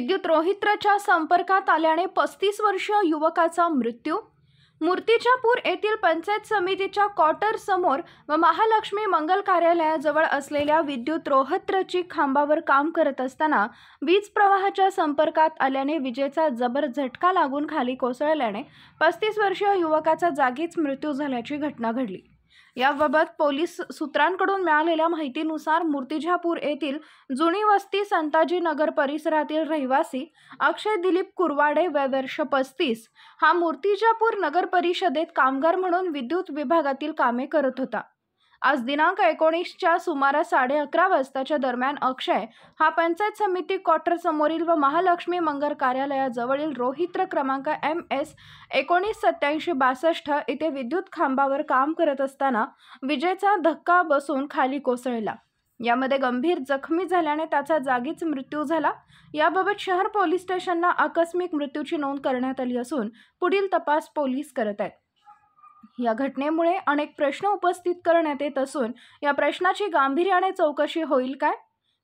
विद्युत रोहित्राच्या संपर्कात आल्याने 35 वर्षीय युवकाचा मृत्यू। मूर्तिजापूर येथील पंचायत समितीच्या क्वार्टर समोर व महालक्ष्मी मंगल कार्यालयाजवळ असलेल्या विद्युत रोहित्राची खांबावर काम करत असताना वीज प्रवाहाच्या संपर्कात आल्याने विजेचा जबर झटका लागून खाली कोसळल्याने 35 वर्षीय युवकाचा जागीच मृत्यू झाल्याची घटना घडली। याबाबत पोलीस सूत्रांकडून मिळालेल्या माहितीनुसार मूर्तिजापूर येथील जुनी वस्ती संताजी नगर परिसरातील रहिवासी अक्षय दिलीप कुरवाडे वय वर्ष 35 हा मूर्तिजापूर नगर परिषदेत कामगार म्हणून विद्युत विभागातील कामे करत होता। आज दिनांक 19च्या सुमारास 11:30 वाजताच्या दरम्यान अक्षय हा पंचायत समिती क्वार्टर समोरील व महालक्ष्मी मंगल कार्यालयाजवळील रोहित्र क्रमांक MS 198762 येथे विद्युत खांबावर काम करत असताना विजेचा धक्का बसून खाली कोसळला। यामध्ये गंभीर जखमी झाल्याने त्याचा जागीच मृत्यू झाला। याबाबत शहर पोलीस स्टेशनला आकस्मिक मृत्यूची नोंद करण्यात आली असून पुढील तपास पोलीस करत आहेत। या घटनेमुळे अनेक प्रश्न उपस्थित करण्यात येत असून या प्रश्नाची गांभीर्याने चौकशी होईल काय,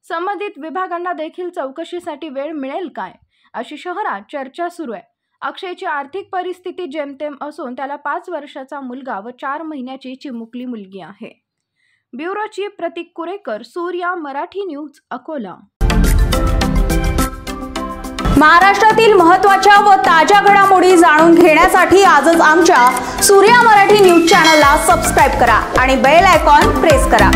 संबंधित विभागांना देखील चौकशीसाठी वेळ मिळेल काय, अशी शहरात चर्चा सुरू आहे। अक्षयची आर्थिक परिस्थिती जेमतेम असून त्याला 5 वर्षाचा मुलगा व 4 महिन्याची चिमुकली मुलगी आहे। ब्युरो चीफ प्रतीक कुरेकर, सूर्या मराठी न्यूज, अकोला। महाराष्ट्रातील महत्त्वाच्या व ताज्या घडामोडी जाणून घेण्यासाठी आजच आमच्या सूर्या मराठी न्यूज चॅनलला सबस्क्राइब करा आणि बेल आयकॉन प्रेस करा।